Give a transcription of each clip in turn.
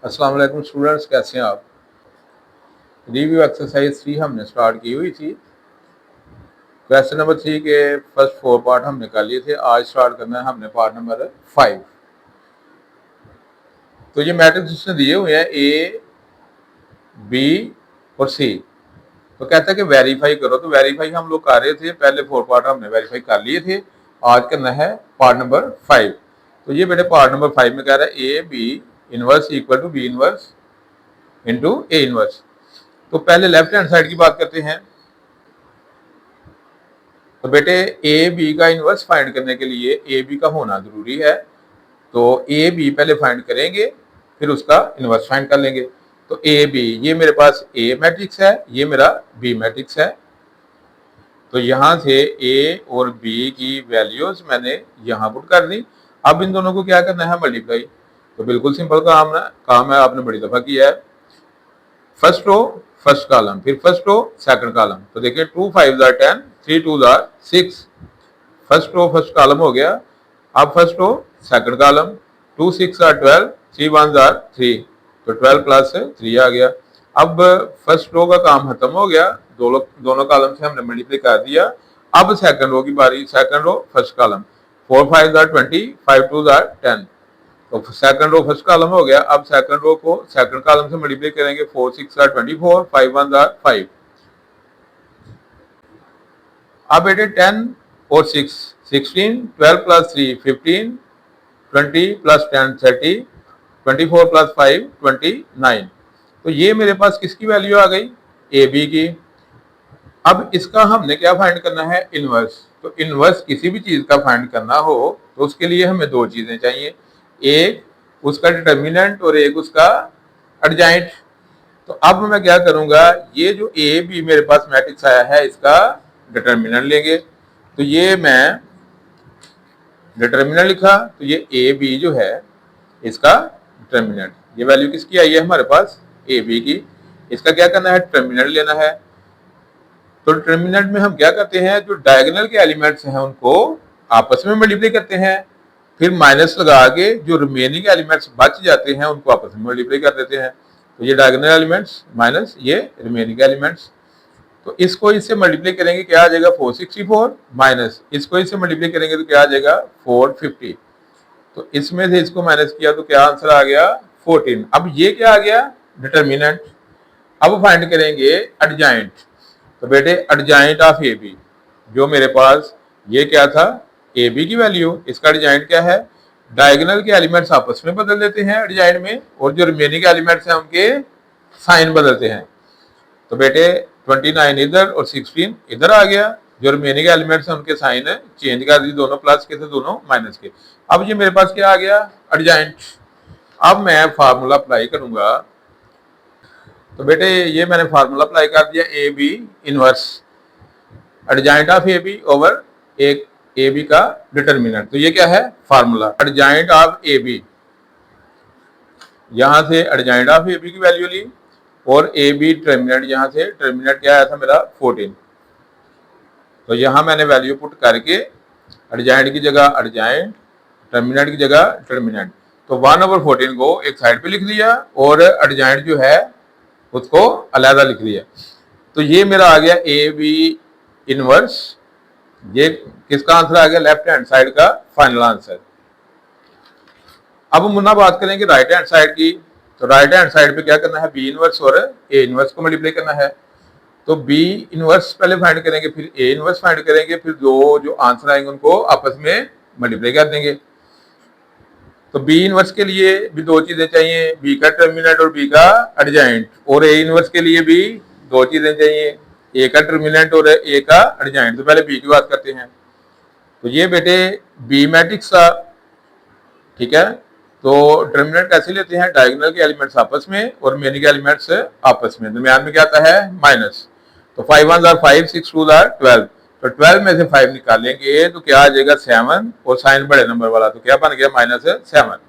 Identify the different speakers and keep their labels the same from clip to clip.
Speaker 1: अस्सलाम वालेकुम स्टूडेंट्स, कैसे हैं आप। रिव्यू एक्सरसाइज 3 हमने स्टार्ट की हुई थी। क्वेश्चन नंबर 3 के फर्स्ट 4 पार्ट हमने कर लिए थे। आज स्टार्ट करना है हमने पार्ट नंबर 5। तो ये मैट्रिक्स उसने दिए हुए हैं ए, बी और सी। तो कहता है कि वेरीफाई करो। तो वेरीफाई हम लोग कर रहे थे, पहले 4 पार्ट हमने वेरीफाई कर लिए थे। आज करना है पार्ट नंबर 5। तो ये बेटे पार्ट नंबर 5 में कह रहा है A B inverse equal to B inverse into A inverse. तो पहले लेफ्ट हैंड साइड की बात करते हैं। तो बेटे ए बी का इनवर्स फाइंड करने के लिए ए बी का होना जरूरी है। तो ए बी पहले फाइंड करेंगे, फिर उसका इनवर्स फाइंड कर लेंगे। तो ए बी, ये मेरे पास ए मैट्रिक्स है, ये मेरा बी मैट्रिक्स है। तो यहां से ए और बी की वैल्यूज मैंने यहां पुट कर दी। अब इन दोनों को क्या करना है, मल्टीप्लाई। तो बिल्कुल सिंपल काम है, आपने बड़ी दफा किया है। फर्स्ट रो फर्स्ट कॉलम, फिर फर्स्ट रो सेकंड कॉलम। तो देखिए 2 5 10, 3 2 6। फर्स्ट रो फर्स्ट कॉलम हो गया। अब फर्स्ट रो सेकंड कॉलम, 2 6 12, 3 1 3। तो 12 प्लस 3 आ गया। अब फर्स्ट रो का काम खत्म हो गया, दोनों कॉलम से हमने मल्टीप्लाई कर दिया। अब सेकंड रो की बारी, सेकंड रो फर्स्ट कॉलम, 4 5 20, 5 2 10। तो सेकंड रो फर्स्ट कॉलम हो गया। अब सेकंड रो को सेकंड कॉलम से मल्टीप्लाई करेंगे, 4 6 24, 5 1 5। अब बेटे 10 और 6 16, 12 प्लस 3 15, 20 प्लस 10 30, 24 प्लस 5 29। तो ये मेरे पास किसकी वैल्यू आ गई, ए बी की। अब इसका हमने क्या फाइंड करना है, इनवर्स। तो इनवर्स किसी भी चीज का फाइंड करना हो तो उसके लिए हमें दो चीजें चाहिए, एक उसका डिटर्मिनेंट और एक उसका एडजाइंट। तो अब मैं क्या करूंगा, ये जो ए बी मेरे पास मैट्रिक्स आया है इसका डिटर्मिनेंट लेंगे। तो ये मैं डिटर्मिनेंट लिखा, तो ये ए बी जो है इसका डिटर्मिनेंट, ये वैल्यू किसकी आई है हमारे पास, ए बी की। इसका क्या करना है, डिटर्मिनेंट लेना है। तो डिटर्मिनेंट में हम क्या करते हैं, जो डायगोनल के एलिमेंट्स हैं उनको आपस में मल्टीप्लाई करते हैं, फिर माइनस लगा के जो रिमेनिंग एलिमेंट्स बच जाते हैं उनको आपस में मल्टीप्लाई कर देते हैं। तो ये डायगोनल एलिमेंट्स माइनस ये रिमेनिंग एलिमेंट्स। तो इसको इससे मल्टीप्लाई करेंगे, क्या आ जाएगा 464, माइनस इसको इससे मल्टीप्लाई करेंगे तो क्या आ जाएगा 450। तो इसमें से इसको माइनस किया तो क्या आंसर आ गया 14। अब ये क्या आ गया, डिटर्मिनेंट। अब फाइंड करेंगे एडजाइंट। तो बेटे एडजाइंट ऑफ ए बी, जो मेरे पास ये क्या था, ए बी की वैल्यू, इसका एडजाइंट क्या है, डायगोनल के एलिमेंट्स आपस में बदल देते हैं एडजाइंट में, और जो रिमेनिंग एलिमेंट्स हैं उनके साइन बदलते हैं। तो बेटे 29 इधर और 16 इधर आ गया, जो रिमेनिंग एलिमेंट्स हैं उनके साइन चेंज कर दी, दोनों प्लस के थे दोनों माइनस के। अब ये मेरे पास क्या आ गया, एडजाइंट। अब मैं फार्मूला अप्लाई करूंगा। तो बेटे ये मैंने फार्मूला अप्लाई कर दिया, A B inverse adjoint of A B over एक ए बी का डिटर्मिनेंट। तो ये क्या है, formula adjoint of A B. यहां से एडजाइंट ऑफ ए बी की वैल्यू ली और ए बी डिटर्मिनेंट, यहां से डिटर्मिनेंट क्या आया था मेरा 14। तो यहां मैंने वैल्यू पुट करके एडजाइंट की जगह एडजाइंट, डिटर्मिनेंट की जगह डिटर्मिनेंट। तो 1/14 को एक साइड पे लिख दिया और एडजाइंट जो है उसको अलहदा लिख दिया। तो ये मेरा आ गया ए बी इनवर्स। ये किसका आंसर आ गया, लेफ्ट हैंड साइड का फाइनल आंसर। अब मुन्ना बात करेंगे राइट हैंड साइड की। तो राइट हैंड साइड पे क्या करना है, बी इनवर्स और ए इनवर्स को मल्टीप्लाई करना है। तो बी इनवर्स पहले फाइंड करेंगे, फिर ए इनवर्स फाइंड करेंगे, फिर दो जो आंसर आएंगे उनको आपस में मल्टीप्लाई कर देंगे। तो बी इनवर्स के लिए भी दो चीजें चाहिए, बी का डिटर्मिनेंट और बी का एडजाइंट। और ए इनवर्स के लिए भी दो चीजें चाहिए, ए का डिटर्मिनेंट और ए का एडजाइंट। तो पहले बी की बात करते हैं। तो ये बेटे बी मैट्रिक्स का, ठीक है। तो डिटर्मिनेंट कैसे लेते हैं, डायगोनल के एलिमेंट्स आपस में और मेनी के एलिमेंट्स आपस में, दरमियान में क्या आता है माइनस। तो 5 1 5, 6 2 12। तो 12 में से 5 निकालेंगे तो क्या आ जाएगा 7, और साइन बड़े नंबर वाला, तो क्या बन गया -7।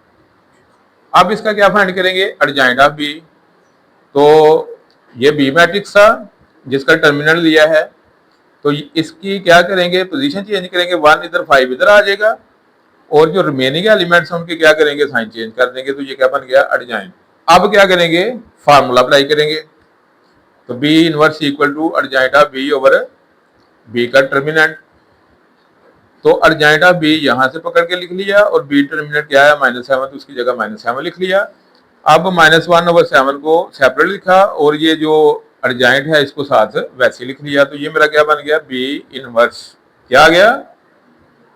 Speaker 1: अब इसका क्या फाइंड करेंगे, एडजाइंट ऑफ बी। तो ये बी मैट्रिक्स था जिसका टर्मिनल लिया है। तो इसकी क्या करेंगे, पोजीशन चेंज करेंगे, 1 इधर 5 इधर आ जाएगा, और जो रिमेनिंग एलिमेंट्स हैं उनके क्या करेंगे, साइन चेंज कर देंगे। तो ये क्या बन गया एडजाइंट। अब क्या करेंगे, फार्मूला अप्लाई करेंगे। तो B inverse equal to adjoint of B over B का डिटर्मिनेंट। तो अर्जेंट ऑफ बी यहां से पकड़ के लिख लिया और बी डिटर्मिनेंट क्या है -7, तो उसकी जगह -7 लिख लिया। अब -1/7 को सेपरेट लिखा और ये जो अर्जेंट है इसको साथ वैसे लिख लिया। तो ये मेरा क्या बन गया, बी इनवर्स। क्या आ गया,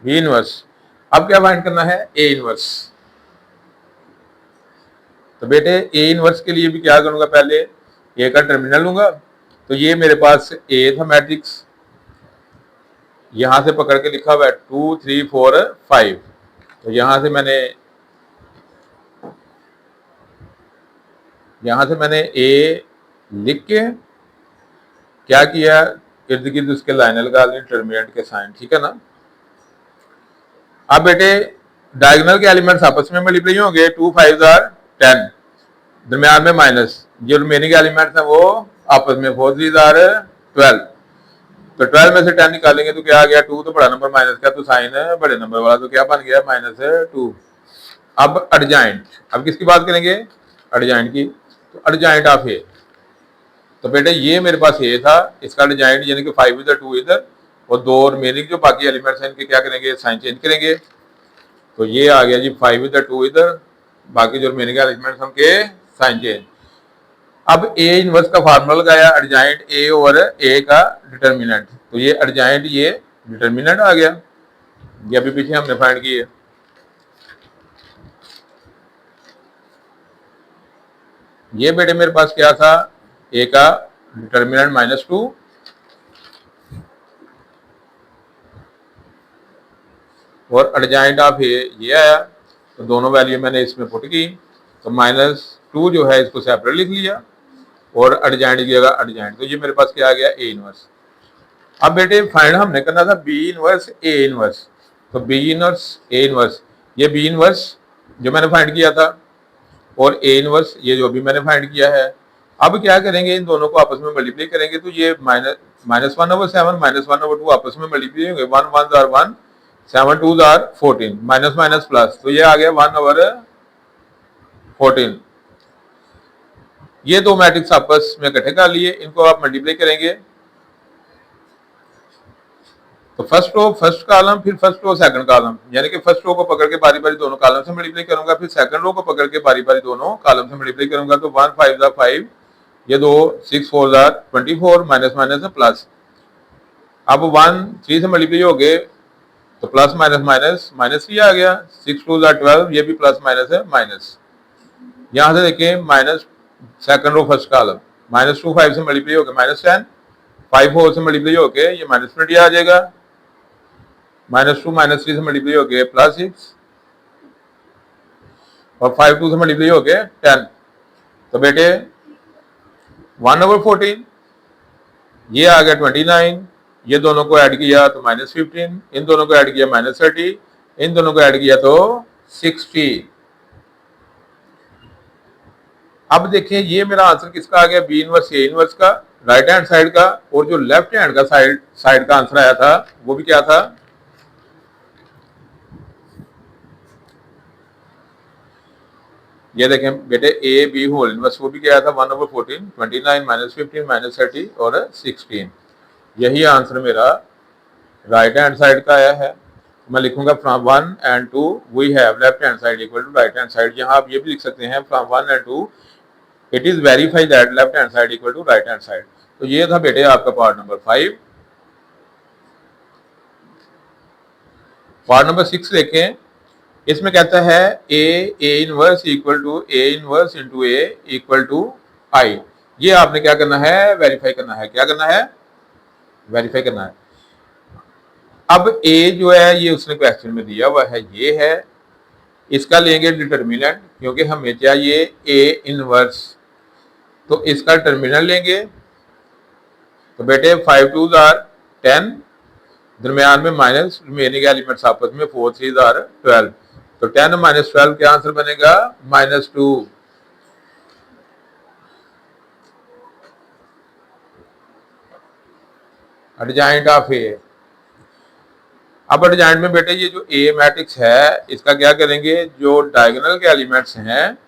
Speaker 1: बी इनवर्स। अब क्या फाइंड करना है, ए इनवर्स। तो बेटे ए इनवर्स के लिए भी क्या करूंगा, पहले ए का टर्मिनल लूंगा। तो ये मेरे पास ए था मैट्रिक्स, यहां से पकड़ के लिखा हुआ है 2 3 4 5। तो यहां से मैंने ए लिख के क्या किया, इर्द गिर्द उसके लाइन लगा ली डिटर्मिनेंट के साइन, ठीक है ना। अब बेटे डायगोनल के एलिमेंट्स आपस में मल्टीप्लाई होंगे, 2 5 10, दरमियान में माइनस, जो रिमेनिंग एलिमेंट्स हैं वो आपस में 4 3 12। तो 12 में से 10 निकालेंगे तो क्या आ गया, 2 तो बड़ा नंबर माइनस का, तो साइन बड़े नंबर वाला, तो क्या बन गया -2। अब अर्जेंट, अब किसकी बात करेंगे, अर्जेंट की। तो अर्जेंट ऑफ ए, तो बेटे ये मेरे पास ए था, इसका अर्जेंट यानी कि 5 इधर 2 इधर, और दो रिमेनिंग जो बाकी एलिमेंट्स हैं इनके क्या करेंगे, साइन चेंज करेंगे। तो ये आ गया जी 5 इधर 2 इधर, बाकी जो रिमेनिंग एलिमेंट्स उनके साइन चेंज। अब ए इनवर्स का फार्मूला लगाया, अर्जेंट ए और ए का डिटर्मिनेंट। तो ये अर्जेंट ये डिटर्मिनेंट आ गया, ये अभी पीछे हमने फाइंड किए। ये बेटे मेरे पास क्या था, ए का डिटर्मिनेंट -2 और अर्जेंट ऑफ ए ये आया। तो दोनों वैल्यू मैंने इसमें पुट की। तो -2 जो है इसको सेपरेट लिख लिया और अर्जेंट की जगह अर्जेंट। तो ये मेरे पास क्या आ गया, ए इनवर्स। अब बेटे फाइंड हमने करना था बी इनवर्स ए इनवर्स। तो बी इनवर्स ए इनवर्स, ये बी इनवर्स जो मैंने फाइंड किया था और ए इनवर्स ये जो अभी मैंने फाइंड किया है। अब क्या करेंगे, इन दोनों को आपस में मल्टीप्लाई करेंगे। तो ये -1/7 -1/2 आपस में मल्टीप्लाई होंगे, 1 1 1 7 2 14, माइनस माइनस प्लस, तो ये आ गया 1/14। ये दो मैट्रिक्स आपस में इकट्ठे कर लिए, इनको आप मल्टीप्लाई करेंगे। तो फर्स्ट रो फर्स्ट कॉलम, फिर फर्स्ट रो सेकंड कॉलम, यानी कि फर्स्ट रो को पकड़ के बारी बारी दोनों कॉलम से मल्टीप्लाई करूंगा, फिर सेकंड रो को पकड़ के बारी बारी दोनों कॉलम से मल्टीप्लाई करूंगा। तो 1 5 5, ये दो 6 4 24, माइनस माइनस प्लस। अब 1 3 से मल्टीप्लाई हो गए तो प्लस माइनस माइनस -3 आ गया, 6 2 12, ये भी प्लस माइनस है माइनस। यहां से देखिए minus second row first column, -2 5 से मल्टीप्लाई हो गया -10, 5 4 से मल्टीप्लाई हो गए ये -20 आ जाएगा, -2 -3 से मल्टीप्लाई हो गए +6 और 5 2 से मल्टीप्लाई हो गए 10। तो बेटे 1/14, ये आ गया 29, ये दोनों को ऐड किया तो -15, इन दोनों को ऐड किया -30, इन दोनों को ऐड किया तो 60। अब देखिए ये मेरा आंसर किसका आ गया, बी इनवर्स ए इनवर्स का, राइट हैंड साइड का। और जो लेफ्ट हैंड का साइड का आंसर आया था वो भी क्या था, ये देखें बेटे ए बी होल इनवर्स, वो भी क्या था 1/14, 29 -15 -30 और 16। यही आंसर मेरा राइट हैंड साइड का आया है। मैं लिखूंगा from 1 and 2 we have left hand side equal to right hand side. यहाँ आप ये भी लिख सकते हैं from 1 and 2 it is verify that left hand side equal to right hand side. तो ये था बेटे आपका पार्ट नंबर 5। पार्ट नंबर 6 देखें, इसमें कहता है A inverse equal to A inverse into A equal to I. ये आपने क्या करना है, वेरीफाई करना है। क्या करना है, वेरीफाई करना है। अब ए जो है ये उसने क्वेश्चन में दिया हुआ है, ये है, इसका लेंगे डिटर्मिनेंट क्योंकि हमें चाहिए ए इनवर्स, तो इसका डिटर्मिनेंट लेंगे। तो बेटे 5 2 10, दरमियान में माइनस, रिमेनिंग एलिमेंट्स आपस में 4 3 12। तो 10 -12 क्या आंसर बनेगा, -2। एडजॉइंट ऑफ ए। अब एडजॉइंट में बेटे ये जो ए मैट्रिक्स है इसका क्या करेंगे, जो डायगोनल के एलिमेंट्स हैं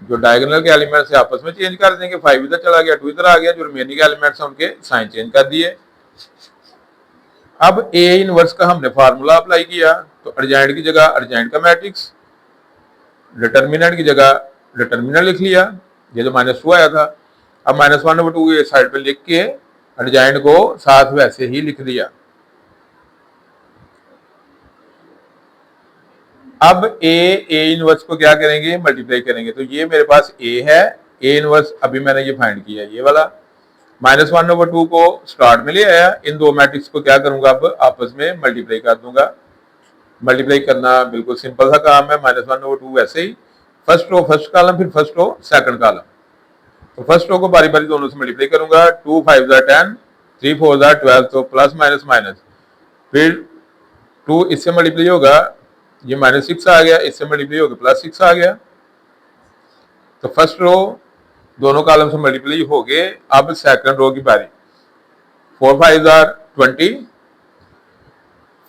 Speaker 1: जो डायगोनल के एलिमेंट्स है आपस में चेंज कर देंगे, 5 इधर चला गया, 2 इधर आ गया, जो रिमेनिंग एलिमेंट्स हैं उनके साइन चेंज कर दिए। अब ए इनवर्स का हमने फार्मूला अप्लाई किया, तो अर्जेंट की जगह अर्जेंट का मैट्रिक्स, डिटर्मिनेंट की जगह डिटर्मिनेंट लिख लिया, ये जो -2 आया था। अब -1/2 ये साइड पे लिख के अर्जेंट को साथ वैसे ही लिख दिया। अब ए इनवर्स को क्या करेंगे, मल्टीप्लाई करेंगे। तो ये मेरे पास ए है, ए इनवर्स अभी मैंने ये फाइंड किया, ये वाला। -1/2 को स्टार्ट में ले आया, इन दो मैट्रिक्स को क्या करूंगा, अब आपस में मल्टीप्लाई कर दूंगा। मल्टीप्लाई करना बिल्कुल सिंपल सा काम है, -1/2 वैसे ही फर्स्ट रो फर्स्ट कॉलम, फिर फर्स्ट रो सेकंड कॉलम। तो फर्स्ट रो को बारी बारी दोनों से मल्टीप्लाई करूंगा, 2 5 10, 3 4 12, तो प्लस माइनस माइनस, फिर 2 इससे मल्टीप्लाई होगा, ये -6 आ गया, इससे मल्टीप्लाई होगा +6 आ गया। तो फर्स्ट रो दोनों कॉलम से मल्टीप्लाई हो गए। अब सेकंड रो की बारी, 4 5 20,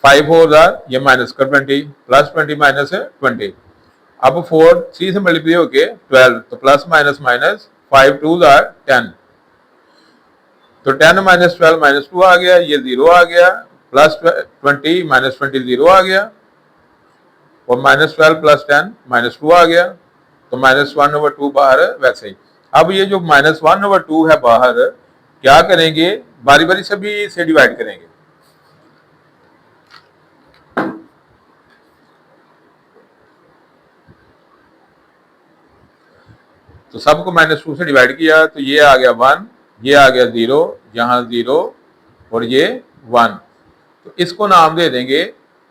Speaker 1: 5 4 ये माइनस का 20, +20 -20। अब 4 3 से मल्टीप्लाई होके 12, तो प्लस माइनस माइनस 5 2 10, तो 10 -12 -2 आ गया, ये 0 आ गया, +20 -20 0 आ गया, और -12 + 10 -2 आ गया, तो -1/2 बाहर वैसे ही। अब ये जो -1/2 है बाहर, क्या करेंगे, बारी बारी सभी से डिवाइड करेंगे। तो सबको -2 से डिवाइड किया, तो ये आ गया 1, ये आ गया 0, यहाँ 0 और ये 1, तो इसको नाम दे देंगे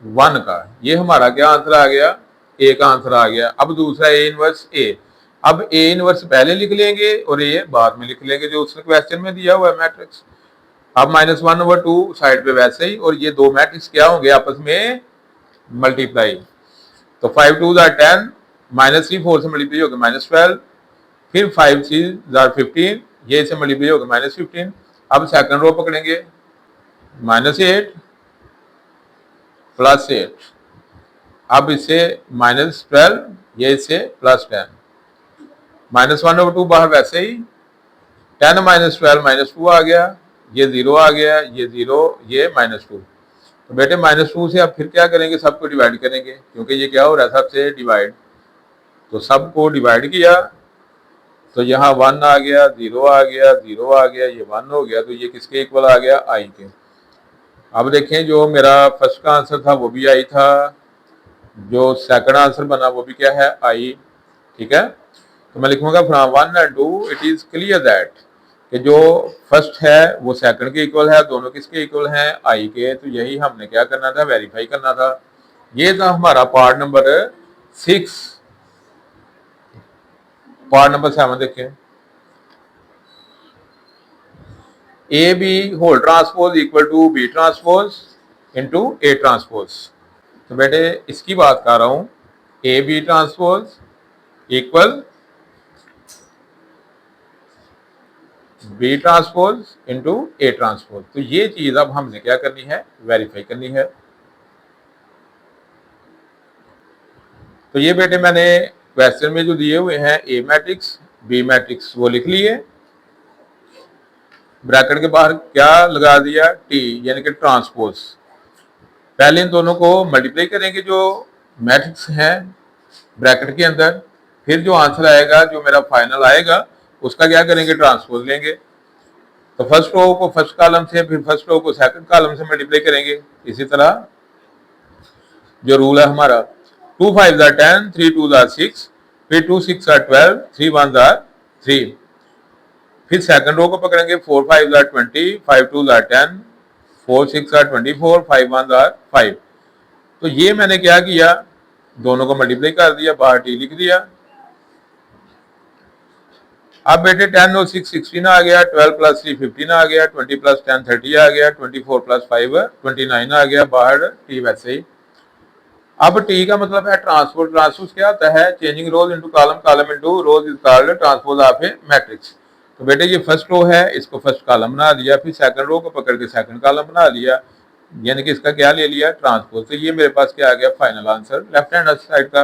Speaker 1: 1 का। ये हमारा क्या आंसर आ गया, ए का आंसर आ गया। अब दूसरा ए इनवर्स ए, अब ए इनवर्स पहले लिख लेंगे और ये बाद में लिख लेंगे, जो उसने क्वेश्चन में दिया हुआ है मैट्रिक्स। अब -1/2 साइड पे वैसे ही, और ये दो मैट्रिक्स क्या होंगे, आपस में मल्टीप्लाई। तो 5 2 10, -3 4 से मल्टीप्लाई होगा -12, फिर 5 3 15, ये इसे मल्टीप्लाई होगा -15। अब सेकंड रो पकड़ेंगे, -8 +8, अब इसे -12, ये इसे +10, -1/2 बाहर वैसे ही, 10 -12 -2 आ गया, ये 0 आ गया, ये 0, ये -2। तो बेटे -2 से अब फिर क्या करेंगे, सबको डिवाइड करेंगे, क्योंकि ये क्या हो रहा है सबसे डिवाइड। तो सबको डिवाइड किया, तो यहाँ 1 आ गया, 0 आ गया, 0 आ गया, ये 1 हो गया, तो ये किसके इक्वल आ गया, आई के। अब देखें, जो मेरा फर्स्ट का आंसर था वो भी आई था, जो सेकंड आंसर बना वो भी क्या है, आई। ठीक है, तो मैं लिखूंगा from 1 and 2 it is clear that, कि जो फर्स्ट है वो सेकंड के इक्वल है, दोनों किसके इक्वल हैं, आई के। तो यही हमने क्या करना था, वेरीफाई करना था। ये था हमारा पार्ट नंबर 6। पार्ट नंबर 7 देखें, A B whole transpose equal to B transpose into A transpose. तो बेटे इसकी बात कर रहा हूं, A B transpose equal B transpose into A transpose. तो ये चीज अब हमने क्या करनी है, वेरीफाई करनी है। तो ये बेटे मैंने क्वेश्चन में जो दिए हुए हैं, ए मैट्रिक्स बी मैट्रिक्स वो लिख लिए, ब्रैकेट के बाहर क्या लगा दिया, टी, यानी कि ट्रांसपोज। पहले इन दोनों को मल्टीप्लाई करेंगे जो मैट्रिक्स हैं ब्रैकेट के अंदर, फिर जो आंसर आएगा, जो मेरा फाइनल आएगा, उसका क्या करेंगे, ट्रांसपोज लेंगे। तो फर्स्ट रो को फर्स्ट कॉलम से, फिर फर्स्ट रो को सेकंड कॉलम से मल्टीप्लाई करेंगे। इसी तरह जो रूल है हमारा, 2 5 10, 3 2 6, फिर 2 6 12, 3 1 3, फिर सेकंड रो को पकड़ेंगे, 4 5 20, 5 2 10, 4 6 24, 5 1 5। तो ये मैंने क्या किया, दोनों को मल्टीप्लाई कर दिया, बाहर टी लिख दिया। अब बेटे 10 और 6 16 आ गया, 12 + 3 15 आ गया, 20 + 10 30 आ गया, 24 + 5 29 आ गया, बाहर टी वैसे ही। अब टी का मतलब है ट्रांसपोज। ट्रांसपोज क्या होता है, changing rose into column, column into rose is called transpose of A matrix. तो बेटे ये फर्स्ट रो है, इसको फर्स्ट कॉलम बना दिया, फिर सेकंड रो को पकड़ के सेकंड कॉलम बना लिया, यानी कि इसका क्या ले लिया, ट्रांसपोज। तो ये मेरे पास क्या आ गया, final answer left hand side का।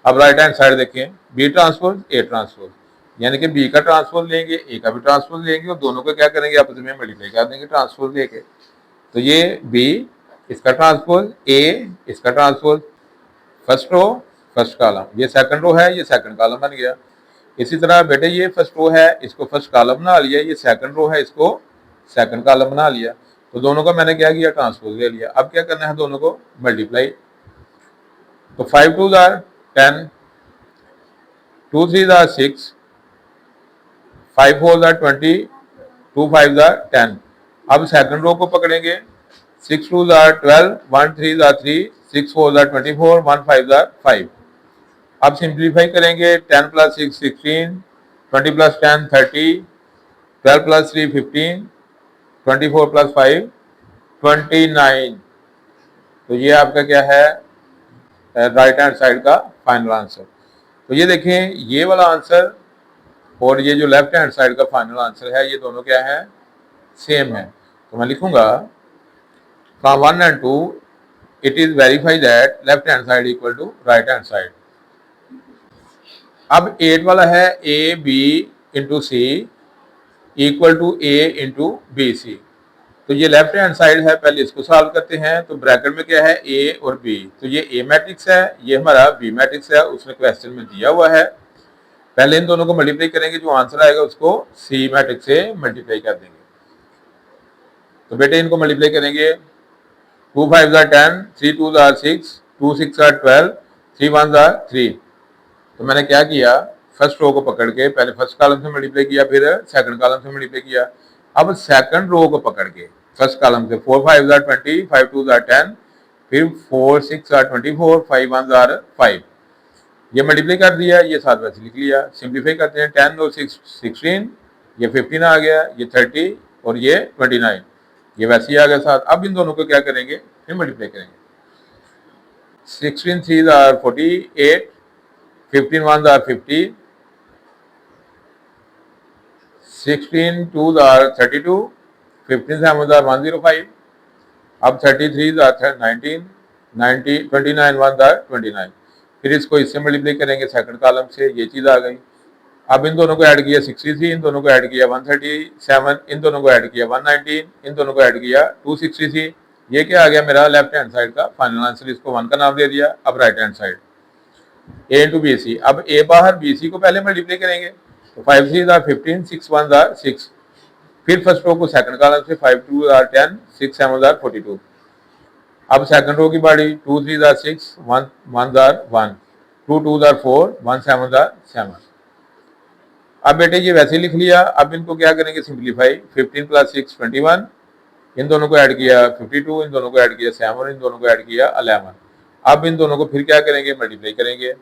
Speaker 1: अब राइट हैंड साइड देखें, बी ट्रांसपोज ए ट्रांसपोज, यानी कि बी का ट्रांसपोज लेंगे, ए का भी ट्रांसपोज लेंगे और दोनों को क्या करेंगे, आपस में मल्टीप्लाई कर देंगे ट्रांसपोज लेके। तो ये बी इसका ट्रांसपोज, ए इसका transpose, first row first column, ये सेकंड रो है, ये सेकंड कॉलम बन गया। इसी तरह बेटे ये फर्स्ट रो है, इसको फर्स्ट कॉलम बना लिया, ये सेकंड रो है, इसको सेकंड कॉलम बना लिया। तो दोनों का मैंने क्या किया, ट्रांसपोज ले लिया। अब क्या करना है, दोनों को मल्टीप्लाई। तो 5 2 10, 2 3 6, 5 4 20, 2 5 10। अब सेकंड रो को पकड़ेंगे, 6 2 12, 1 3 3, 6 4 24, 1 5 5। अब सिंप्लीफाई करेंगे, 10 + 6 16, 20 + 10 30, 12 + 3 15, 24 + 5 29। तो ये आपका क्या है, राइट हैंड साइड का फाइनल आंसर। तो ये देखें, ये वाला आंसर और ये जो लेफ्ट हैंड साइड का फाइनल आंसर है, ये दोनों क्या है, सेम है। तो मैं लिखूंगा from 1 and 2 it is verify that left hand side equal to right hand side. अब 8 वाला है A B into C equal to A into B C. तो ये लेफ्ट हैंड साइड है, पहले इसको सॉल्व करते हैं। तो ब्रैकेट में क्या है, ए और बी, तो ये ए मैट्रिक्स है, ये हमारा बी मैट्रिक्स है, उसने क्वेश्चन में दिया हुआ है। पहले इन दोनों को मल्टीप्लाई करेंगे, जो आंसर आएगा उसको सी मैट्रिक्स से मल्टीप्लाई कर देंगे। तो बेटे इनको मल्टीप्लाई करेंगे, 2 5 10, 3 2 6, 2 6 12, 3 1 3। तो मैंने क्या किया, फर्स्ट रो को पकड़ के पहले फर्स्ट कॉलम से मल्टीप्लाई किया, फिर सेकंड कॉलम से मल्टीप्लाई किया। अब सेकंड रो को पकड़ के फर्स्ट कॉलम से 4 5 20, 5 2 10, फिर 4 6 24, 5 1 5। ये मल्टीप्लाई कर दिया, ये साथ वैसे लिख लिया। सिंप्लीफाई करते हैं, 10 और 6 16, ये 15 आ गया, ये 30 और ये 29, ये वैसे ही आ गया साथ। अब इन दोनों को क्या करेंगे, फिर मल्टीप्लाई करेंगे। 16 3 48, 15 1 50, 16 2 32, 15 7 105। अब 33 19, 90 29 1 29। फिर इसको इससे मल्टीप्लाई करेंगे सेकंड कॉलम से, ये चीज़ आ गई। अब इन दोनों को ऐड किया 63, इन दोनों को ऐड किया 137, इन दोनों को ऐड किया 119, इन दोनों को ऐड किया 263। ये क्या आ गया मेरा लेफ्ट हैंड साइड का फाइनल आंसर। इसको 1 का नाम दे दिया। अब राइट हैंड साइड ए इंटू बी सी। अब ए बाहर, बी सी को पहले मल्टीप्लाई करेंगे। तो 5 3 15, 6 1 6। फिर फर्स्ट रो को सेकंड कॉलम से 5 2 10, 6 7 42। अब सेकंड रो की बारी, 2 3 6, 1 1 1, 2 2 4, 1 7 7। अब बेटे ये वैसे लिख लिया। अब इनको क्या करेंगे, सिंप्लीफाई। 15 + 6 21, इन दोनों को ऐड किया 52, इन दोनों को ऐड किया 7, इन दोनों को ऐड किया 11। अब इन दोनों को फिर क्या करेंगे, मल्टीप्लाई करेंगे।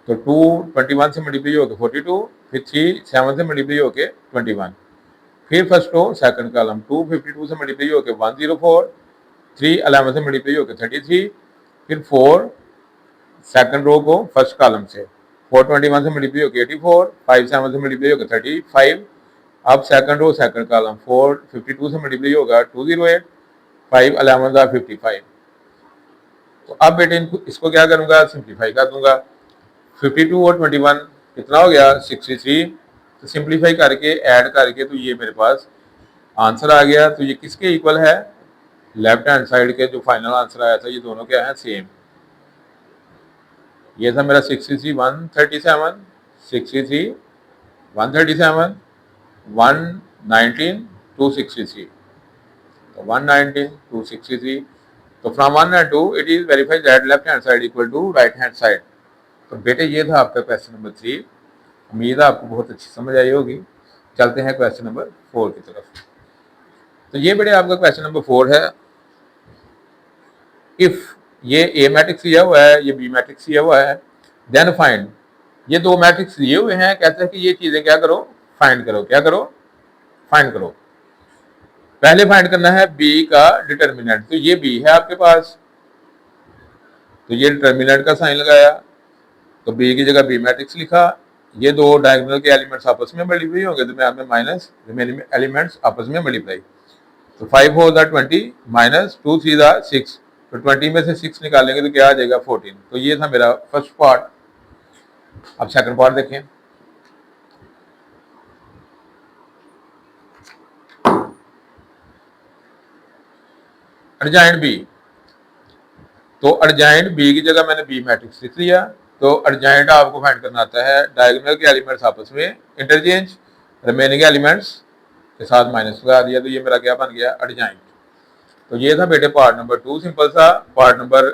Speaker 1: तो 2 21 से मल्टीप्लाई होकर 42, फिर 3 7 से मल्टीप्लाई होकर 21। फिर फर्स्ट रो सेकंड कॉलम, 2 52 से मल्टीप्लाई होकर 104, 3 11 से मल्टीप्लाई होकर 33। फिर 4 सेकंड रो को फर्स्ट कॉलम से, 421 से मल्टीप्लाई होकर 84, 5 7 से मल्टीप्लाई होकर 35। अब सेकंड रो सेकंड कॉलम, 4 52 से मल्टीप्लाई होगा 208, 5 11 55। तो अब बेटे इसको क्या करूंगा, सिंप्लीफाई कर दूंगा। 52 और 21 कितना हो गया, 63। तो सिंप्लीफाई करके ऐड करके तो ये मेरे पास आंसर आ गया। तो ये किसके इक्वल है, लेफ्ट हैंड साइड के जो फाइनल आंसर आया था, ये दोनों क्या है, सेम। ये था मेरा 63 137, 63 137, 119 263। तो 119 263। तो from 1 and 2 it is verified that left hand side equal to right hand side. तो बेटे ये था आपका क्वेश्चन नंबर 3। उम्मीद है आपको बहुत अच्छी समझ आई होगी। चलते हैं क्वेश्चन नंबर 4 की तरफ। तो ये बेटे आपका क्वेश्चन नंबर 4 है। इफ ये ए मैट्रिक्स दिया हुआ है, ये बी मैट्रिक्स दिया हुआ है, देन फाइंड। ये दो मैट्रिक्स दिए हुए हैं, कहते हैं कि ये चीजें क्या करो, फाइंड करो। क्या करो, फाइंड करो। पहले फाइंड करना है बी का डिटर्मिनेंट। तो ये बी है आपके पास, तो ये डिटर्मिनेंट का साइन लगाया, तो बी की जगह बी मैट्रिक्स लिखा। ये दो डायगोनल के एलिमेंट्स आपस में मल्टीप्लाई होंगे, तो मैं आपने माइनस रिमेनिंग एलिमेंट्स आपस में मल्टीप्लाई। तो 5 4 20, माइनस 2 3 6, तो 20 में से 6 निकालेंगे तो क्या आ जाएगा 14। तो ये था मेरा फर्स्ट पार्ट। अब सेकंड पार्ट देखें। एडजॉइंट बी, तो एडजॉइंट बी की जगह मैंने बी मैट्रिक्स लिख लिया। तो एडजॉइंट आपको फाइंड करना आता है डायगोनल के एलिमेंट्स आपस में इंटरचेंज, रिमेनिंग एलिमेंट्स के साथ माइनस लगा दिया, तो ये मेरा क्या बन गया एडजॉइंट। तो ये था बेटे पार्ट नंबर 2 सिंपल सा। पार्ट नंबर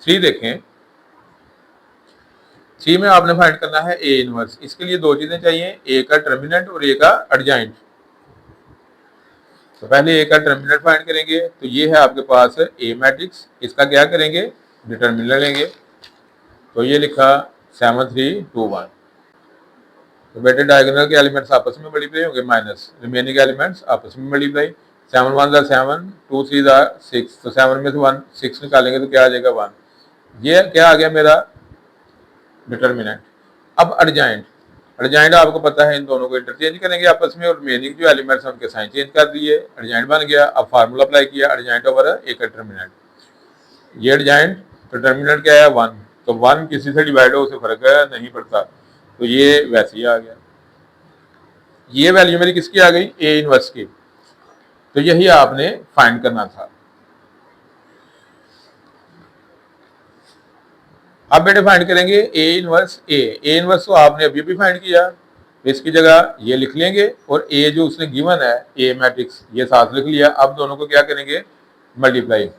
Speaker 1: 3 देखें। 3 में आपने फाइंड करना है ए इनवर्स। इसके लिए दो चीजें चाहिए, ए का टर्मिनेंट और ए का एडजॉइंट। तो पहले ए का टर्मिनेंट फाइंड करेंगे, तो ये है आपके पास ए मैट्रिक्स। इसका क्या करेंगे, डिटर्मिनेंट लेंगे। तो ये लिखा 7 3 2 1। तो बेटे डायगोनल के एलिमेंट्स आपस में मल्टीप्लाई होंगे माइनस रिमेनिंग एलिमेंट्स आपस में मल्टीप्लाई। 7 1 7, 2 3 6। तो 7 में से 1 6 निकालेंगे तो क्या आ जाएगा 1। ये क्या आ गया मेरा डिटर्मिनेंट। अब एडजॉइंट, एडजॉइंट आपको पता है इन दोनों को इंटरचेंज करेंगे आपस में, और रिमेनिंग जो एलिमेंट्स हैं उनके साइन चेंज कर दिए, एडजॉइंट बन गया। अब फार्मूला अप्लाई किया एडजॉइंट ओवर ए का डिटर्मिनेंट। ये एडजॉइंट डिटर्मिनेंट क्या है 1, तो 1 किसी से डिवाइड हो उसे फर्क नहीं पड़ता, तो ये वैसे ही आ गया। ये वैल्यू मेरी किसकी आ गई, ए इनवर्स की। तो यही आपने फाइंड करना था। अब बेटे फाइंड करेंगे A inverse A. A inverse तो आपने अभी भी फाइंड किया, तो इसकी जगह ये लिख लेंगे, और ए जो उसने गिवन है ए मैट्रिक्स ये साथ लिख लिया। अब दोनों को क्या करेंगे मल्टीप्लाई।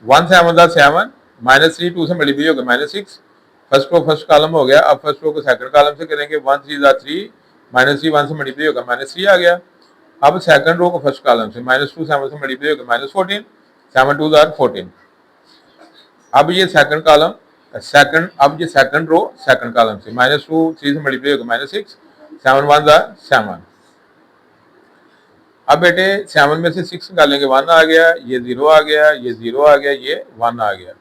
Speaker 1: 1 7 7 -3 2 से मल्टीप्लाई हो गया -6। फर्स्ट रो फर्स्ट कॉलम हो गया। अब फर्स्ट रो को सेकंड कॉलम से करेंगे। 1 3 3 -3 1 से मल्टीप्लाई होगा -3 आ गया। अब सेकंड रो को फर्स्ट कॉलम से -2 7 से मल्टीप्लाई होगा -14 7 2 14। अब ये सेकंड कॉलम सेकंड, अब ये सेकंड रो सेकंड कॉलम से -2 3 से मल्टीप्लाई होगा -6 7 1 7। अब बेटे 7 में से 6 निकालेंगे 1 आ गया, ये 0 आ गया, ये 0 आ गया, ये 1 आ गया।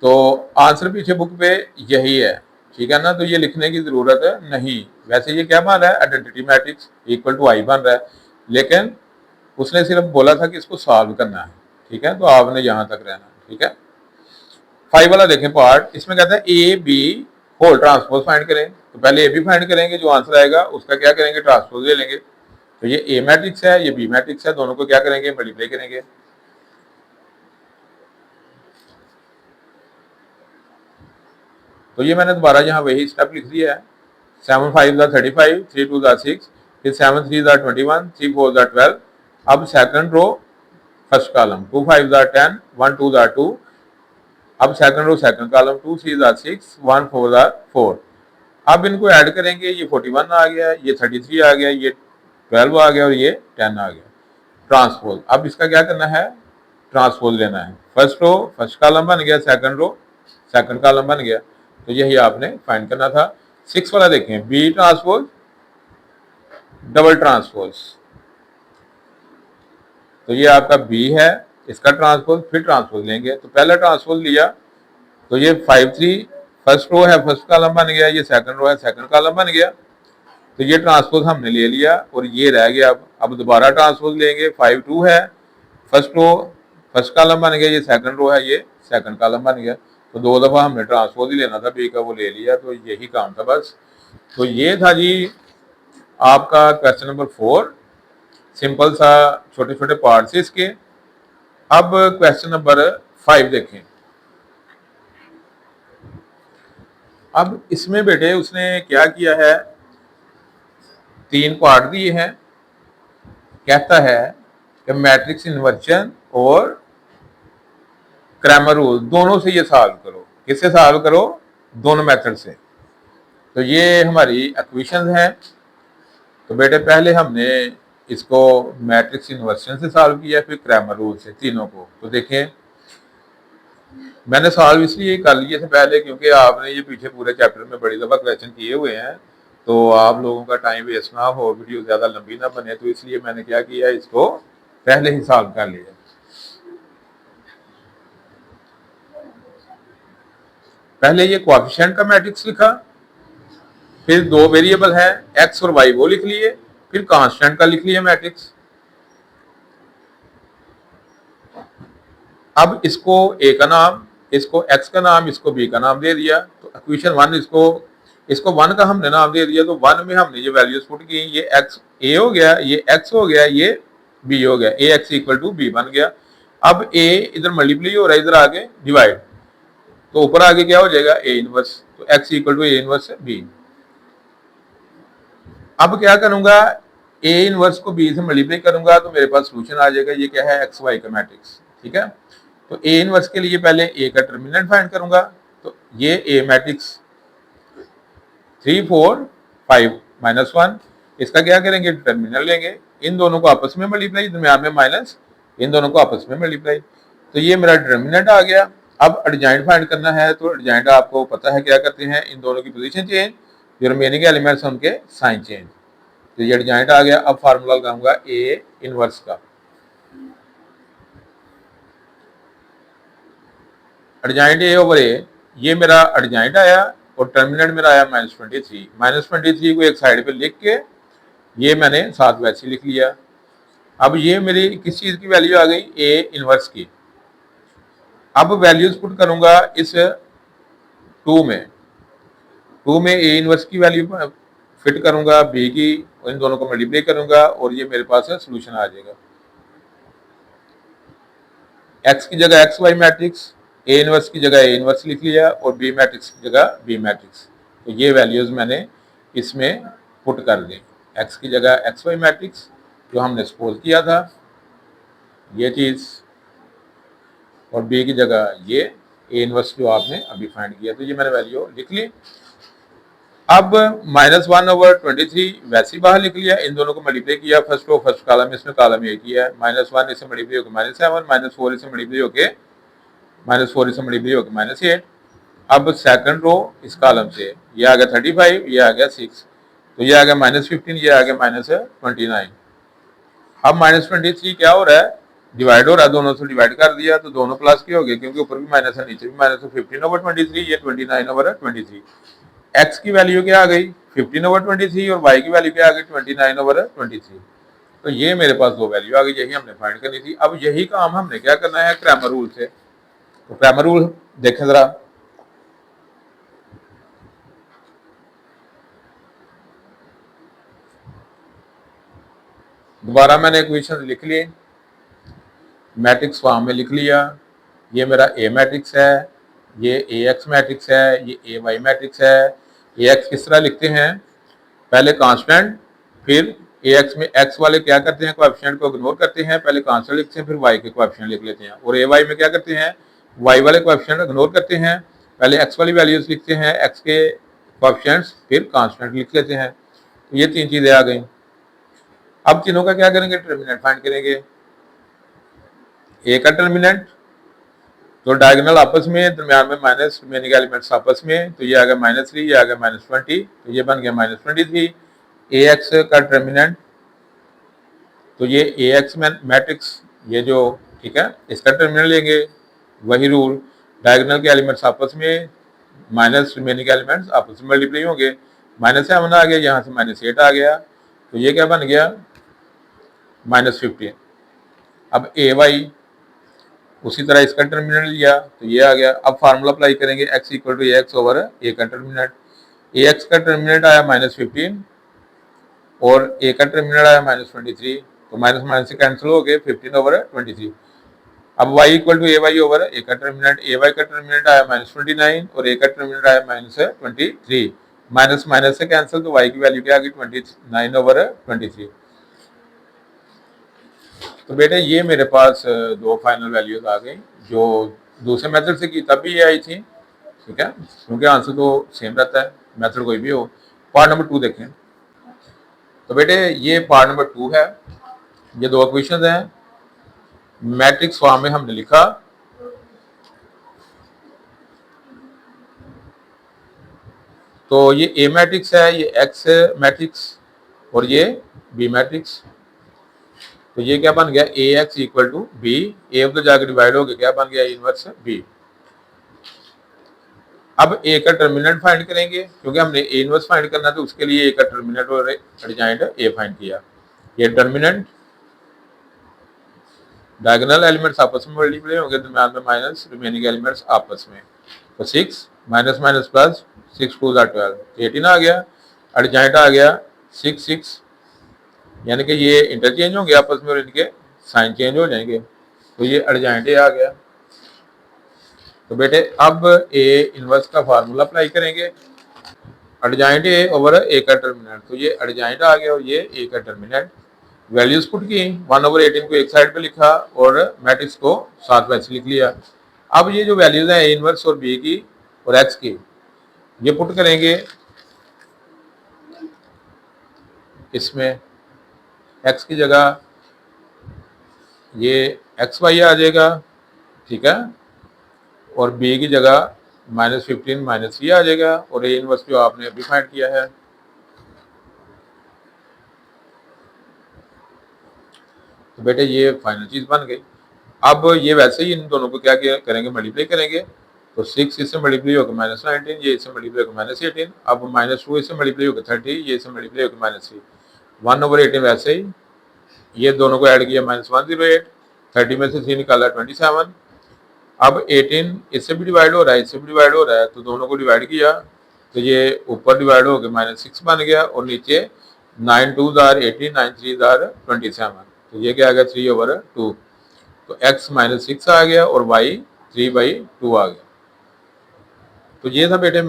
Speaker 1: तो आंसर पीछे बुक पे यही है, ठीक है ना। तो ये लिखने की जरूरत नहीं। वैसे ये क्या बन रहा है आइडेंटिटी मैट्रिक्स इक्वल टू आई बन रहा है, लेकिन उसने सिर्फ बोला था कि इसको सॉल्व करना है, ठीक है। तो आपने यहां तक रहना, ठीक है। 5 वाला देखें पार्ट। इसमें कहता है A B whole transpose find करें। तो पहले ए बी फाइंड करेंगे, जो आंसर आएगा उसका क्या करेंगे ट्रांसपोज ले लेंगे। तो ये ए मैट्रिक्स है, ये बी मैट्रिक्स है, दोनों को क्या करेंगे मल्टीप्लाई करेंगे। तो ये मैंने दोबारा यहाँ वही स्टेप लिख दिया है। 7 5 35 3 2 6, फिर 7 3 21 3 4 12। अब सेकंड रो फर्स्ट कॉलम 2 5 10 1 2 2। अब सेकंड रो सेकंड कॉलम 2 3 6 1 4 4। अब इनको ऐड करेंगे, ये 41 आ गया, ये 33 आ गया, ये 12 आ गया, और ये 10 आ गया। ट्रांसपोज, अब इसका क्या करना है ट्रांसपोज लेना है। फर्स्ट रो फर्स्ट कॉलम बन गया, सेकंड रो सेकंड कॉलम बन गया। तो यही आपने फाइंड करना था। 6 वाला देखें, बी ट्रांसपोज डबल ट्रांसपोज। तो ये आपका बी है, इसका ट्रांसपोज फिर ट्रांसपोज लेंगे। तो पहला ट्रांसपोज लिया, तो ये 5 3 फर्स्ट रो है फर्स्ट कॉलम बन गया, ये सेकंड रो है सेकंड कॉलम बन गया। तो ये ट्रांसपोज हमने ले लिया और ये रह गया। अब दोबारा ट्रांसपोज लेंगे। 5 2 है फर्स्ट रो फर्स्ट कॉलम बन गया, ये सेकंड रो है, ये सेकंड कॉलम बन गया। तो 2 दफा हमने ट्रांसपोज ही लेना था, बी का वो ले लिया। तो यही काम था बस। तो ये था जी आपका क्वेश्चन नंबर 4। सिंपल सा छोटे छोटे पार्ट्स इसके। अब क्वेश्चन नंबर 5 देखें। अब इसमें बेटे उसने क्या किया है, 3 पार्ट दिए हैं। कहता है कि मैट्रिक्स इन्वर्जन और क्रैमर रूल दोनों से ये सॉल्व करो। किससे सॉल्व करो, दोनों मेथड से। तो ये हमारी इक्वेशंस हैं। तो बेटे पहले हमने इसको मैट्रिक्स इन्वर्जन से सॉल्व किया, फिर क्रैमर रूल से, तीनों को। तो देखें मैंने सॉल्व इसलिए कर लिए थे पहले क्योंकि आपने ये पीछे पूरे चैप्टर में बड़ी दफा क्वेश्चन किए हुए हैं, तो आप लोगों का टाइम वेस्ट ना हो, वीडियो ज्यादा लंबी ना बने, तो इसलिए मैंने क्या किया, इसको पहले ही सॉल्व कर लिया। पहले ये कोएफिशिएंट का मैट्रिक्स लिखा, फिर 2 वेरिएबल है एक्स और वाई वो लिख लिए, फिर कांस्टेंट का लिख लिया मैट्रिक्स। अब इसको ए का नाम, इसको एक्स का नाम, इसको बी का नाम दे दिया, तो इक्वेशन 1 इसको 1 का हमने नाम दे दिया, तो 1 में हमने ये वैल्यूज पुट की, ये एक्स ए हो गया, ये एक्स हो गया, ये बी हो गया, ए एक्स इक्वल टू बी बन गया। अब ए इधर मल्टीप्लाई हो रहा है, इधर आगे डिवाइड, तो ऊपर आगे क्या हो जाएगा ए इनवर्स, तो X equal to A inverse B. अब क्या करूंगा, ए इनवर्स को बी से मल्टीप्लाई करूंगा तो मेरे पास सोल्यूशन आ जाएगा, ये क्या है एक्स वाई का मैट्रिक्स, ठीक है। तो ए इनवर्स के लिए पहले ए का डिटरमिनेंट फाइंड करूंगा, तो ये ए मैट्रिक्स 3 4 5 -1, इसका क्या करेंगे डिटरमिनेंट लेंगे, इन दोनों को आपस में मल्टीप्लाई, दरमियान में माइनस, इन दोनों को आपस में मल्टीप्लाई, तो ये मेरा डिटरमिनेंट आ गया। अब एडजॉइंट फाइंड करना है, तो एडजॉइंट आपको पता है क्या करते हैं, इन दोनों की पोजीशन चेंज, जो रिमेनिंग एलिमेंट्स उनके साइन चेंज, तो ये एडजॉइंट आ गया। अब फार्मूला लगाऊंगा ए इनवर्स का, एडजॉइंट ए ओवर ए, ये मेरा एडजॉइंट आया और टर्मिनेंट मेरा आया -23। -23 को एक साइड पे लिख के ये मैंने साथ वैसे लिख लिया। अब ये मेरी किस चीज की वैल्यू आ गई, ए इनवर्स की। अब वैल्यूज पुट करूंगा इस 2 में ए इनवर्स की वैल्यू फिट करूंगा, बी की, इन दोनों को मल्टीप्लाई करूंगा और ये मेरे पास सोल्यूशन आ जाएगा। एक्स की जगह X Y matrix, A inverse की जगह ए इनवर्स लिख लिया और बी मैट्रिक्स की जगह बी मैट्रिक्स, तो ये वैल्यूज मैंने इसमें पुट कर दी। एक्स की जगह एक्स वाई मैट्रिक्स जो हमने सपोज किया था, ये चीज, और बी की जगह ये ए इनवर्स जो आपने अभी फाइंड किया, तो ये मैंने वैल्यू लिख ली। अब -1/23 वैसे ही बाहर लिख लिया, इन दोनों को मल्टीप्लाई किया, फर्स्ट रो फर्स्ट कॉलम, इसमें कॉलम ए किया, -1 इसे मल्टीप्लाई होकर -7, -4 इसे मल्टीप्लाई होके -4 इसे मल्टीप्लाई होकर -8। अब सेकंड रो इस कॉलम से ये आ गया 35, ये आ गया 6, तो ये आ गया -15, ये आ गया -29। अब -23 क्या हो रहा है, डिवाइड हो रहा है, दोनों से डिवाइड कर दिया तो दोनों प्लस के हो गए, क्योंकि ऊपर भी माइनस है नीचे भी माइनस है। 15/23, ये 29/23। एक्स की वैल्यू क्या आ गई 15/23 और वाई की वैल्यू क्या आ गई 29/23। तो ये मेरे पास दो वैल्यू आ गई, यही हमने फाइंड करनी थी। अब यही काम हमने क्या करना है क्रैमर रूल से, तो क्रैमर रूल देखें जरा। दोबारा मैंने इक्वेशन लिख ली, मैट्रिक्स फॉर्म में लिख लिया, ये मेरा ए मैट्रिक्स है, ये ए एक्स मैट्रिक्स है, ये ए वाई मैट्रिक्स है। ए एक्स किस तरह लिखते हैं, पहले कांस्टेंट, फिर ए एक्स में एक्स वाले क्या करते हैं कोएफिशिएंट को इग्नोर करते हैं, पहले कांस्टेंट लिखते हैं फिर वाई के कोएफिशिएंट लिख लेते हैं। और ए वाई में क्या करते हैं, वाई वाले कोएफिशिएंट इग्नोर करते हैं, पहले एक्स वाली वैल्यूज लिखते हैं, एक्स के कोएफिशिएंट्स फिर कांस्टेंट लिख लेते हैं। तो ये तीन चीजें आ गई। अब तीनों का क्या करेंगे, डिटरमिनेंट फाइंड करेंगे। ए का डिटरमिनेंट, तो डायगोनल आपस में, दरमियान में माइनस, रिमेनिंग एलिमेंट्स आपस में, तो ये आ गया -3, ये आ गया -20, तो ये बन गया -23। ए एक्स का डिटरमिनेंट, तो ये ए एक्स मैट्रिक्स, ये जो ठीक है, इसका डिटरमिनेंट लेंगे, वही रूल, डायगोनल के एलिमेंट्स आपस में माइनस, रिमेनिंग एलिमेंट्स आपस में मल्टीप्लाई होंगे। -7 आ गया, यहाँ से -8 आ गया, तो ये क्या बन गया -15। अब ए वाई उसी तरह इसका डिटरमिनेंट लिया, तो ये आ गया। अब फार्मूला अप्लाई करेंगे, x equal to x over A का डिटरमिनेंट। ए एक्स का डिटरमिनेंट आया -15 और ए का डिटरमिनेंट आया -23, तो माइनस माइनस से कैंसिल हो गए, 15/23। अब y equal to A y over A का डिटरमिनेंट, ए वाई का डिटरमिनेंट आया -29 और ए का डिटरमिनेंट आया -23, माइनस माइनस से कैंसिल, तो y की वैल्यू क्या आ गई 29/23। तो बेटे ये मेरे पास दो फाइनल वैल्यूज आ गई, जो दूसरे मेथड से की तब भी ये आई थी, ठीक है, क्योंकि आंसर तो सेम रहता है मेथड कोई भी हो। पार्ट नंबर 2 देखें। तो बेटे ये पार्ट नंबर 2 है, ये दो इक्वेशंस हैं, मैट्रिक्स फॉर्म में हमने लिखा। तो ये ए मैट्रिक्स है, ये एक्स मैट्रिक्स और ये बी मैट्रिक्स। तो ये क्या बन गया, ए एक्स इक्वल टू बी, ए उधर जाकर डिवाइड हो गया, क्या बन गया इनवर्स बी। अब ए का डिटरमिनेंट फाइंड करेंगे, क्योंकि हमने ए इनवर्स फाइंड करना था, उसके लिए ए का डिटरमिनेंट और एडजॉइंट ए फाइंड किया। ये डिटरमिनेंट डायगोनल एलिमेंट्स आपस में मल्टीप्लाई होंगे, दरम्यान में माइनस, रिमेनिंग एलिमेंट्स आपस में। तो 6 माइनस माइनस प्लस, 6 2 12, 18 आ गया। एडजॉइंट आ गया 6 6, यानी कि ये इंटरचेंज होंगे आपस में और इनके साइन चेंज हो जाएंगे। तो ये एडजॉइंट ए आ गया। तो बेटे अब ए इनवर्स का फार्मूला अप्लाई करेंगे। एडजॉइंट ए ओवर ए का डिटरमिनेंट, तो ये एडजॉइंट आ गया और ये ए का डिटरमिनेंट। वैल्यूज पुट की, 1/18 को एक साइड पे लिखा और मैट्रिक्स को साथ वैसे लिख लिया। अब ये जो वैल्यूज हैं ए इनवर्स और बी की और एक्स की, ये पुट करेंगे इसमें। एक्स की जगह ये एक्स वाई आ जाएगा, ठीक है, और बी की जगह -15 -3 आ जाएगा, और ए इनवर्स जो आपने अभी फाइंड किया है। तो बेटे ये फाइनल चीज बन गई। अब ये वैसे ही इन दोनों को क्या करेंगे, मल्टीप्लाई करेंगे। तो 6 इससे मल्टीप्लाई होकर -19, ये इससे मल्टीप्लाई होकर -18। अब -2 इससे मल्टीप्लाई होकर 30, ये इससे मल्टीप्लाई होकर -3। 1/18 वैसे ही, ये दोनों को ऐड किया -108, 30 में से 3 निकाला 27। अब 18 इससे भी डिवाइड हो रहा है, इससे भी डिवाइड हो रहा है, तो दोनों को डिवाइड किया तो ये ऊपर डिवाइड होकर -6 बन गया, और नीचे 9 2 18, 9 3 27। तो ये क्या आ गया 3/2। तो x -6 आ गया और y 3/2 आ गया। तो ये था बेटे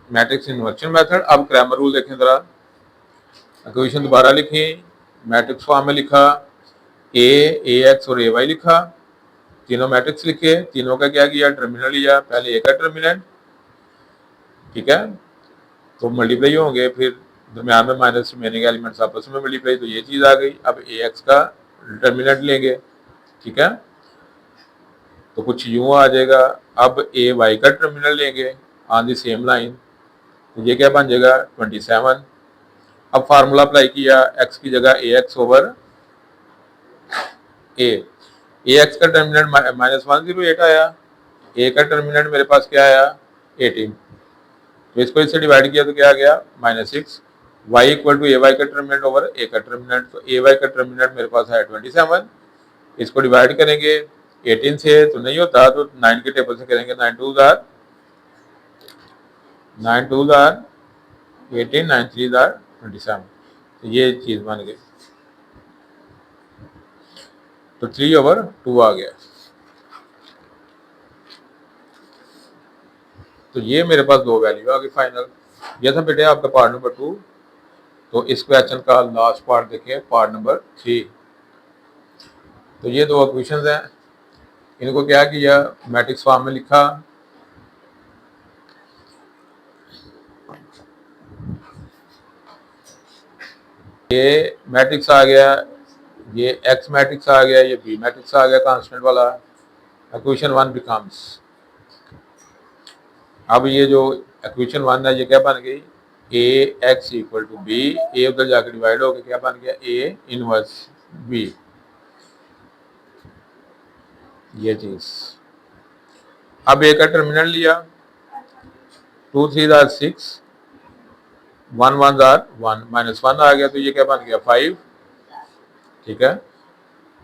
Speaker 1: मैट्रिक्स इन्वर्शन मेथड। अब क्रैमर रूल देखें जरा। इक्वेशन दोबारा लिखी, मैट्रिक्स फॉर्म में लिखा, ax और ay लिखा, तीनों मैट्रिक्स लिखे, तीनों का क्या किया, टर्मिनल लिया। पहले ए का टर्मिनेंट, ठीक है, तो मल्टीप्लाई होंगे, फिर दरम्यान में माइनस, रिमेनिंग एलिमेंट्स आपस में मल्टीप्लाई, तो ये चीज आ गई। अब ए एक्स का टर्मिनेंट लेंगे, ठीक है, तो कुछ यूं आ जाएगा। अब ए वाई का टर्मिनल लेंगे ऑन दी सेम लाइन, तो ये क्या बन जाएगा 27। अब फार्मूला अप्लाई किया, एक्स की जगह ए एक्स ओवर ए एक्स का टर्मिनेंट -108 आया, ए का टर्मिनेंट मेरे पास क्या आया 18, तो इसको इससे डिवाइड किया तो क्या आ गया -6। y equal to A Y का टर्मिनेंट ओवर ए का टर्मिनेंट, तो ए वाई का टर्मिनेंट मेरे पास है 27। इसको डिवाइड करेंगे 18 से तो नहीं होता, तो 9 के टेबल से करेंगे, 9 2 18, 9 3 27। तो ये चीज बन गई, तो 3/2 आ गया। तो ये मेरे पास दो वैल्यू आ गई फाइनल। ये था बेटे आपका पार्ट नंबर 2। तो इस क्वेश्चन का लास्ट पार्ट देखें, पार्ट नंबर 3। तो ये दो इक्वेशंस हैं, इनको क्या किया, मैट्रिक्स फॉर्म में लिखा। ये मैट्रिक्स आ गया, ये एक्स मैट्रिक्स आ गया, ये बी मैट्रिक्स आ गया कांस्टेंट वाला। इक्वेशन 1 बिकम्स, अब ये जो इक्वेशन 1 है ये क्या बन गई, ए एक्स इक्वल टू बी, ए उधर जाकर डिवाइड हो गया, क्या बन गया ए इनवर्स बी, ये चीज। अब ए का टर्मिनल लिया, 2 3 6, 1 1 -1 आ गया, तो ये क्या बन गया 5, ठीक है।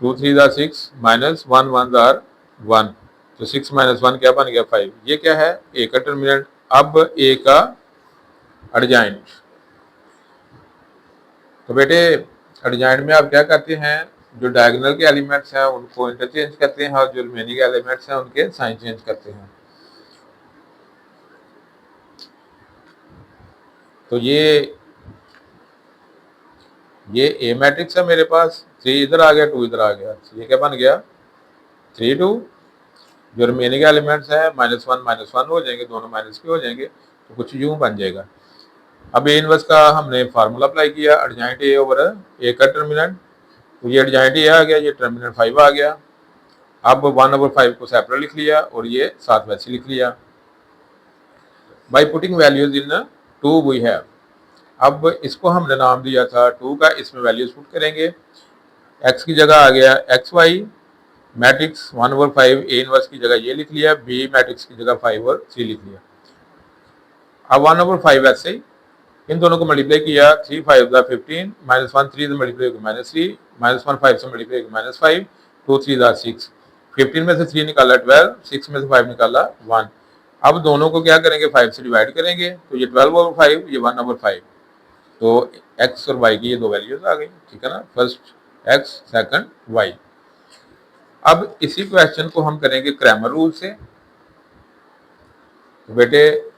Speaker 1: 2 3 6 -1 1 1, तो 6 -1 क्या बन गया 5। ये क्या है ए का टर्मिनेंट। अब ए का एडजॉइंट, तो बेटे एडजॉइंट में आप क्या करते हैं, जो डायगोनल के एलिमेंट्स हैं उनको इंटरचेंज करते हैं, और जो रिमेनिंग एलिमेंट्स हैं उनके साइन चेंज करते हैं। तो ये ए मैट्रिक्स है मेरे पास, 3 इधर आ गया, 2 इधर आ गया, तो ये क्या बन गया 3 2। जो रिमेनिंग एलिमेंट्स है -1 हो जाएंगे, दोनों माइनस के हो जाएंगे, तो कुछ यूं बन जाएगा। अब ए इनवर्स का हमने फार्मूला अप्लाई किया, एडजॉइंट ए ओवर ए का टर्मिनेंट, तो ये एडजॉइंट ए आ गया, ये टर्मिनेंट 5 आ गया। अब 1/5 को सेपरेट लिख लिया और ये साथ वैसे लिख लिया। By putting values in 2 we have. अब इसको हमने नाम दिया था 2 का, इसमें वैल्यूज पुट करेंगे। एक्स की जगह आ गया X Y matrix 1/5, A inverse की जगह ये लिख लिया, बी मैट्रिक्स की जगह 5 और 3 लिख लिया। अब 1/5 ऐसे ही इन दोनों को मल्टीप्लाई किया, 3 5 15, -1 3 से मल्टीप्लाई होकर -3, -1 5 से मल्टीप्लाई होकर -5, 2 3 ज़ा 6, 15 में से 3 निकाला 12, 6 में से 5 निकाला 1। अब दोनों को क्या करेंगे, 5 से डिवाइड करेंगे, तो ये 12/5, ये 1/5। तो x और y की ये दो वैल्यूज आ गई, ठीक है ना, फर्स्ट x सेकंड y। अब इसी क्वेश्चन को हम करेंगे क्रैमर रूल से। तो बेटे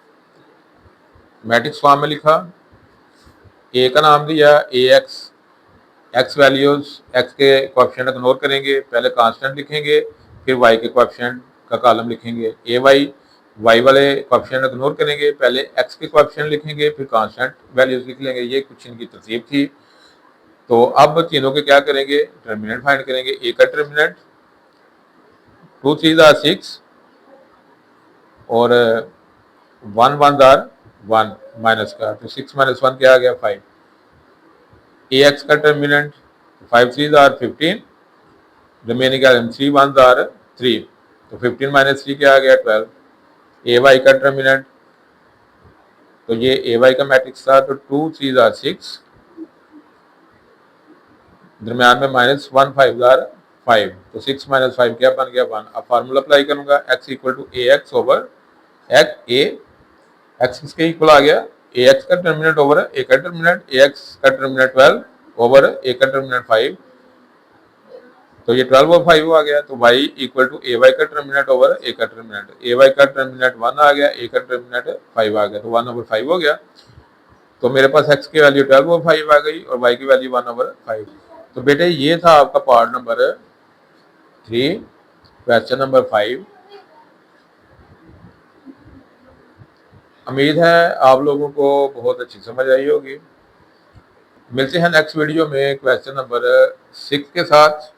Speaker 1: मैट्रिक्स फॉर्म में लिखा, a का नाम दिया ax, x वैल्यूज, x के कोएफिशिएंट इग्नोर करेंगे, पहले कांस्टेंट लिखेंगे, फिर y के कोएफिशिएंट का कॉलम लिखेंगे, ay, y वाले कोएफिशिएंट इग्नोर करेंगे, पहले x के कोएफिशिएंट लिखेंगे, फिर कांस्टेंट वैल्यूज लिख लेंगे। ये कुछ इनकी तरतीब थी। तो अब तीनों के क्या करेंगे, डिटरमिनेंट फाइंड करेंगे। a का डिटरमिनेंट 2 3 ज़ा 6 और 1 1 ज़ा 1 माइनस का, तो 6 - 1 क्या आ गया, 5। ax का डिटरमिनेंट 5 3 ज़ा 15, रिमेनिंग 3 1 ज़ा 3, तो 15 - 3 क्या आ गया, 12। ay का डिटरमिनेंट, तो ये ay का मैट्रिक्स था, तो 2 3 ज़ा 6, दरम्यान में -1 5 ज़ा 5, तो 6 - 5 क्या बन गया, 1। अब फार्मूला अप्लाई करूंगा, x = ax ओवर x किसके इक्वल आ गया, ax का डिटरमिनेंट ओवर a का डिटरमिनेंट, ax का डिटरमिनेंट 12 ओवर a का डिटरमिनेंट 5, तो ये 12/5 आ गया। तो y = ay का डिटरमिनेंट ओवर a का डिटरमिनेंट, ay का डिटरमिनेंट 1 आ गया, a का डिटरमिनेंट 5 आ गया, तो 1/5 हो गया। तो मेरे पास x की वैल्यू 12/5 आ गई और y की वैल्यू 1/5। तो बेटे ये था आपका पार्ट नंबर 3, क्वेश्चन नंबर 5। उम्मीद है आप लोगों को बहुत अच्छी समझ आई होगी। मिलते हैं नेक्स्ट वीडियो में क्वेश्चन नंबर 6 के साथ।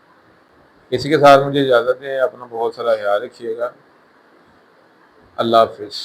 Speaker 1: इसी के साथ मुझे इजाज़त दें, अपना बहुत सारा ख्याल रखिएगा। अल्लाह हाफिज़।